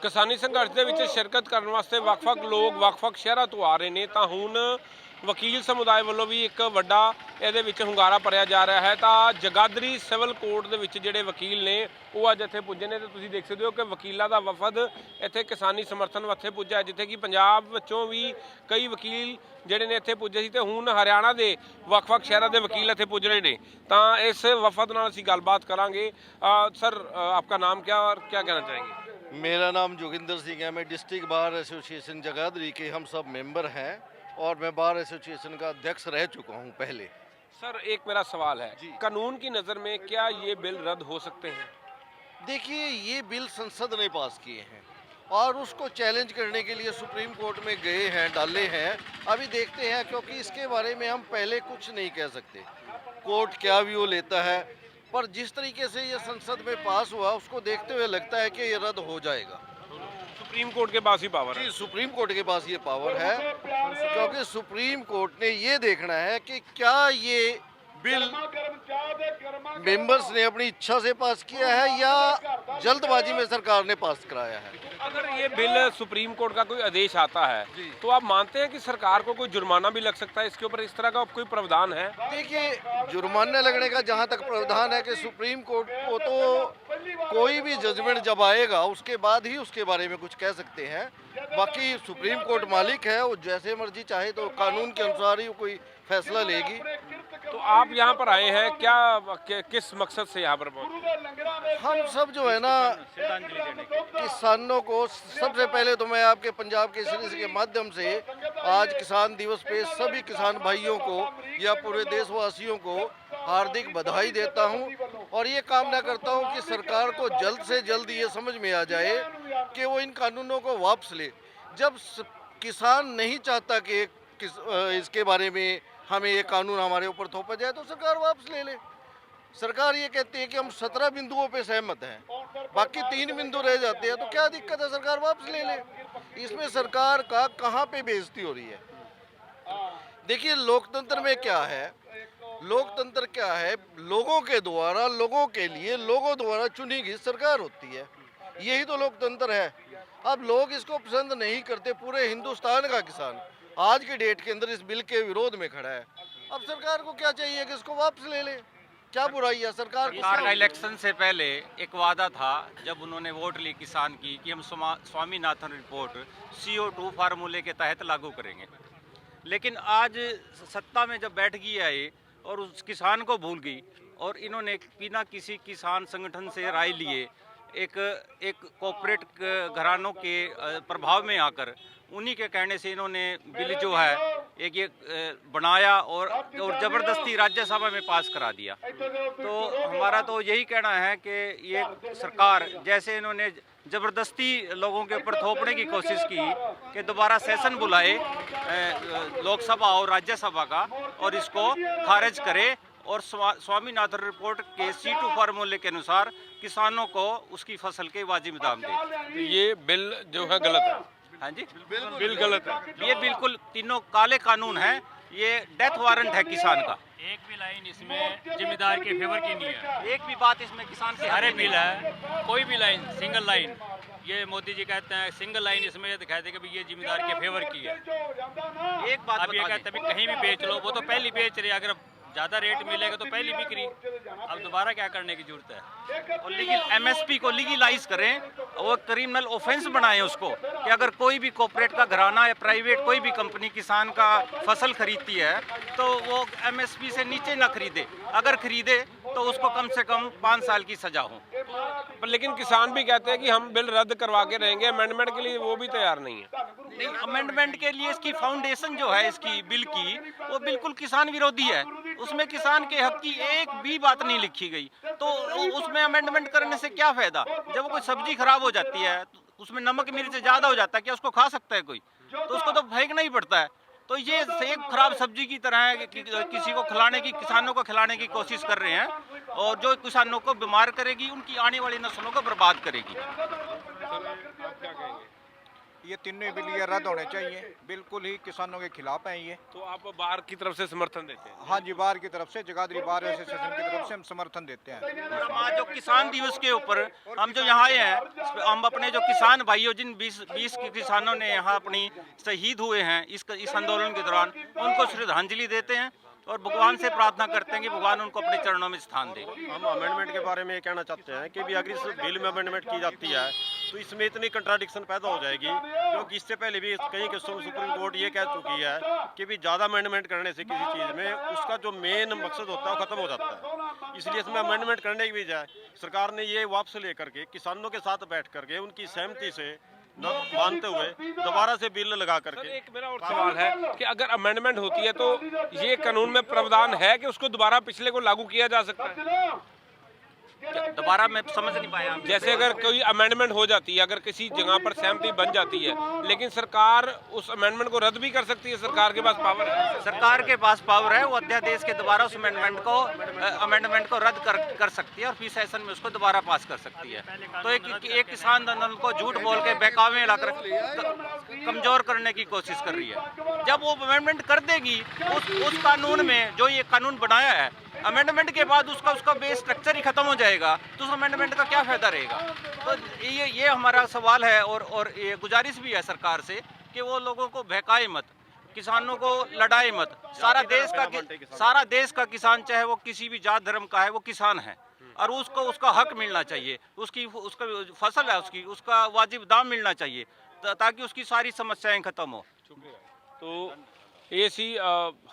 ਕਿਸਾਨੀ ਸੰਘਰਸ਼ ਦੇ ਵਿੱਚ ਸ਼ਿਰਕਤ ਕਰਨ ਵਾਸਤੇ ਵੱਖ-ਵੱਖ ਲੋਕ ਵੱਖ-ਵੱਖ ਸ਼ਹਿਰਾਂ ਤੋਂ ਆ ਰਹੇ ਨੇ ਤਾਂ ਹੁਣ ਵਕੀਲ ਸਮੁਦਾਇ ਵੱਲੋਂ ਵੀ ਇੱਕ ਵੱਡਾ ਇਹਦੇ ਵਿੱਚ ਹੁੰਗਾਰਾ ਭਰਿਆ ਜਾ ਰਿਹਾ ਹੈ। ਤਾਂ ਜਗਾਦਰੀ ਸਿਵਲ ਕੋਰਟ ਦੇ ਵਿੱਚ ਜਿਹੜੇ ਵਕੀਲ ਨੇ ਉਹ ਅੱਜ ਇੱਥੇ ਪੁੱਜੇ ਨੇ ਤੇ ਤੁਸੀਂ ਦੇਖ ਸਕਦੇ ਹੋ ਕਿ ਵਕੀਲਾਂ ਦਾ ਵਫਦ ਇੱਥੇ ਕਿਸਾਨੀ ਸਮਰਥਨ ਵਾਸਤੇ ਪੁੱਜਾ ਹੈ, ਜਿੱਥੇ ਕਿ ਪੰਜਾਬ ਵਿੱਚੋਂ ਵੀ ਕਈ ਵਕੀਲ ਜਿਹੜੇ ਨੇ ਇੱਥੇ ਪੁੱਜੇ ਸੀ ਤੇ ਹੁਣ ਹਰਿਆਣਾ ਦੇ ਵੱਖ-ਵੱਖ ਸ਼ਹਿਰਾਂ ਦੇ ਵਕੀਲ ਇੱਥੇ ਪੁੱਜ ਰਹੇ ਨੇ। ਤਾਂ ਇਸ ਵਫਦ ਨਾਲ ਅਸੀਂ ਗੱਲਬਾਤ ਕਰਾਂਗੇ। सर, आपका नाम क्या और क्या कहना चाहेंगे? मेरा नाम जोगिंदर सिंह है। मैं डिस्ट्रिक्ट बार एसोसिएशन जगाधरी के हम सब मेंबर हैं और मैं बार एसोसिएशन का अध्यक्ष रह चुका हूं पहले। सर, एक मेरा सवाल है, जी। कानून की नज़र में क्या ये बिल रद्द हो सकते हैं? देखिए, ये बिल संसद ने पास किए हैं और उसको चैलेंज करने के लिए सुप्रीम कोर्ट में गए हैं, डाले हैं। अभी देखते हैं, क्योंकि इसके बारे में हम पहले कुछ नहीं कह सकते, कोर्ट क्या व्यू लेता है। पर जिस तरीके से ये संसद में पास हुआ उसको देखते हुए लगता है कि ये रद्द हो जाएगा। सुप्रीम कोर्ट के पास ही पावर है। जी, सुप्रीम कोर्ट के पास ये पावर है, क्योंकि सुप्रीम कोर्ट ने ये देखना है कि क्या ये बिल मेंबर्स ने अपनी इच्छा से पास किया है या जल्दबाजी में सरकार ने पास कराया है। अगर ये बिल सुप्रीम कोर्ट का कोई आदेश आता है जी। तो आप मानते हैं कि सरकार को कोई जुर्माना भी लग सकता है इसके ऊपर? इस तरह का कोई प्रावधान है? देखिए, जुर्माना लगने का जहाँ तक प्रावधान है कि सुप्रीम कोर्ट को तो कोई भी जजमेंट जब आएगा उसके बाद ही उसके बारे में कुछ कह सकते हैं। बाकी सुप्रीम कोर्ट मालिक है, वो जैसे मर्जी चाहे तो कानून के अनुसार ही वो कोई फैसला लेगी। तो आप यहाँ पर आए हैं क्या, किस मकसद से यहाँ पर पहुँचे? हम सब जो है ना, किसानों को सबसे पहले तो मैं आपके पंजाब केसरी के माध्यम से आज किसान दिवस पे सभी किसान भाइयों को या पूरे देशवासियों को हार्दिक बधाई देता हूं और ये कामना करता हूं कि सरकार को जल्द से जल्द ये समझ में आ जाए कि वो इन कानूनों को वापस ले। जब किसान नहीं चाहता कि इसके बारे में हमें ये कानून हमारे ऊपर थोपा जाए तो सरकार वापस ले ले। सरकार ये कहती है कि हम 17 बिंदुओं पे सहमत हैं, बाकी 3 बिंदु रह जाते हैं, तो क्या दिक्कत है, सरकार वापस ले ले। इसमें सरकार का कहाँ पे बेइज्जती हो रही है? देखिए, लोकतंत्र में क्या है, लोकतंत्र क्या है, लोगों के द्वारा, लोगों के लिए, लोगों द्वारा चुनी गई सरकार होती है, यही तो लोकतंत्र है। अब लोग इसको पसंद नहीं करते, पूरे हिंदुस्तान का किसान आज के डेट के अंदर इस बिल के विरोध में खड़ा है। अब सरकार को क्या चाहिए कि इसको वापस ले ले, क्या बुराई है सरकार का? इलेक्शन से पहले एक वादा था जब उन्होंने वोट ली किसान की कि हम स्वामीनाथन रिपोर्ट CO2 फार्मूले के तहत लागू करेंगे, लेकिन आज सत्ता में जब बैठ गई है और उस किसान को भूल गई और इन्होंने बिना किसी किसान संगठन से राय लिए एक कॉर्पोरेट घरानों के प्रभाव में आकर उन्हीं के कहने से इन्होंने बिल जो है एक ये बनाया और ज़बरदस्ती राज्यसभा में पास करा दिया। तो हमारा तो यही कहना है कि ये सरकार, जैसे इन्होंने ज़बरदस्ती लोगों के ऊपर थोपने की कोशिश की कि दोबारा सेशन बुलाए लोकसभा और राज्यसभा का और इसको खारिज करे और स्वामीनाथन रिपोर्ट के C2 फार्मूले के अनुसार किसानों को उसकी फसल के वाजिब दाम दे। ये बिल जो है गलत है। हाँ जी, बिल गलत है। ये बिल्कुल तीनों काले कानून हैं, ये डेथ वारंट है किसान का। एक भी लाइन इसमें जिम्मेदार के फेवर की नहीं है, एक भी बात इसमें किसान के सारे बिल है, कोई भी लाइन सिंगल लाइन, ये मोदी जी कहते हैं सिंगल लाइन इसमें ये दिखाई दे कि भाई ये जिम्मेदार के फेवर की है। एक बात अब ये कहते हैं कहीं भी बेच लो, वो तो पहले बेच रहे, अगर ज़्यादा रेट मिलेगा तो पहली बिक्री, अब दोबारा क्या करने की जरूरत है? और MSP को लीगलाइज करें और क्रिमिनल ऑफेंस बनाएं उसको कि अगर कोई भी कॉर्पोरेट का घराना या प्राइवेट कोई भी कंपनी किसान का फसल खरीदती है तो वो MSP से नीचे ना खरीदे, अगर खरीदे तो उसको कम से कम 5 साल की सजा हो। पर लेकिन किसान भी कहते हैं कि हम बिल रद्द करवा के रहेंगे, अमेंडमेंट के लिए वो भी तैयार नहीं है। नहीं, अमेंडमेंट के लिए इसकी फाउंडेशन जो है इसकी बिल की वो बिल्कुल किसान विरोधी है, उसमें किसान के हक की एक भी बात नहीं लिखी गई, तो उसमें अमेंडमेंट करने से क्या फायदा? जब कोई सब्जी खराब हो जाती है तो उसमें नमक मिर्च ज्यादा हो जाता है, क्या उसको खा सकता है कोई? तो उसको तो फेंकना ही पड़ता है। तो ये एक खराब सब्जी की तरह है कि किसी को खिलाने की, किसानों को खिलाने की कोशिश कर रहे हैं और जो किसानों को बीमार करेगी, उनकी आने वाली नस्लों को बर्बाद करेगी। ये तीनों बिल ये रद्द होने चाहिए, बिल्कुल ही किसानों के खिलाफ हैं ये। तो आप बार की तरफ से समर्थन देते हैं? हाँ जी, बार की तरफ से, जगाधरी बार एसोसिएशन की तरफ से हम समर्थन देते हैं। हम आज जो किसान दिवस के ऊपर हम जो यहाँ आए हैं, हम अपने जो किसान भाइयों, जिन 20 किसानों ने यहाँ अपनी शहीद हुए हैं इस आंदोलन के दौरान, उनको श्रद्धांजलि देते हैं और भगवान से प्रार्थना करते हैं कि भगवान उनको अपने चरणों में स्थान दे। हम अमेंडमेंट के बारे में ये कहना चाहते हैं कि भी अगर इस बिल में अमेंडमेंट की जाती है तो इसमें इतनी कंट्राडिक्शन पैदा हो जाएगी, क्योंकि इससे पहले भी कई केसों में सुप्रीम कोर्ट ये कह चुकी है कि भी ज़्यादा अमेंडमेंट करने से किसी चीज़ में उसका जो मेन मकसद होता है वो खत्म हो जाता है। इसलिए इसमें अमेंडमेंट करने की बजाय सरकार ने ये वापस लेकर के किसानों के साथ बैठ करके उनकी सहमति से मानते हुए दोबारा से बिल लगा सर, करके। एक मेरा और सवाल है कि अगर अमेंडमेंट होती है तो ये कानून में प्रावधान है कि उसको दोबारा पिछले को लागू किया जा सकता है? दोबारा मैं समझ नहीं पाया। जैसे अगर कोई अमेंडमेंट हो जाती है, अगर किसी जगह पर सहमति बन जाती है, लेकिन सरकार उस अमेंडमेंट को रद्द भी कर सकती है, सरकार के पास पावर है। सरकार के पास पावर है, वो अध्यादेश के दोबारा उस अमेंडमेंट को रद्द कर सकती है और फिर सेशन में उसको दोबारा पास कर सकती है। तो एक किसान आंदोलन को झूठ बोल के बहकावे लाकर कमजोर करने की कोशिश कर रही है। जब वो अमेंडमेंट कर देगी उस कानून में, जो ये कानून बनाया है, अमेंडमेंट के बाद उसका बेस स्ट्रक्चर ही खत्म हो जाएगा, तो उस अमेंडमेंट का क्या फायदा रहेगा? तो ये हमारा सवाल है और ये गुजारिश भी है सरकार से कि वो लोगों को बहकाए मत, किसानों को लड़ाए मत। सारा देश का किसान, चाहे वो किसी भी जात धर्म का है, वो किसान है और उसको उसका हक मिलना चाहिए, उसका फसल है, उसका वाजिब दाम मिलना चाहिए ताकि उसकी सारी समस्याएं खत्म हो। तो ਇਹ ਸੀ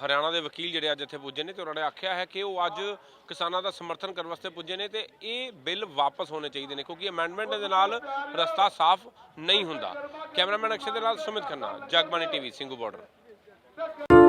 ਹਰਿਆਣਾ ਦੇ ਵਕੀਲ ਜਿਹੜੇ ਅੱਜ ਇੱਥੇ ਪੁੱਜੇ ਨੇ ਤੇ ਉਹਨਾਂ ਨੇ ਆਖਿਆ ਹੈ ਕਿ ਉਹ ਅੱਜ ਕਿਸਾਨਾਂ ਦਾ ਸਮਰਥਨ ਕਰਨ ਵਾਸਤੇ ਪੁੱਜੇ ਨੇ ਤੇ ਇਹ ਬਿੱਲ ਵਾਪਸ ਹੋਣੇ ਚਾਹੀਦੇ ਨੇ, ਕਿਉਂਕਿ ਅਮੈਂਡਮੈਂਟ ਦੇ ਨਾਲ ਰਸਤਾ ਸਾਫ਼ ਨਹੀਂ ਹੁੰਦਾ। ਕੈਮਰਾਮੈਨ ਅਕਸ਼ੇ ਦੇ ਨਾਲ ਸੁਮਿਤ ਖੰਨਾ, ਜਗਬਾਣੀ ਟੀਵੀ, ਸਿੰਘੂ ਬਾਰਡਰ।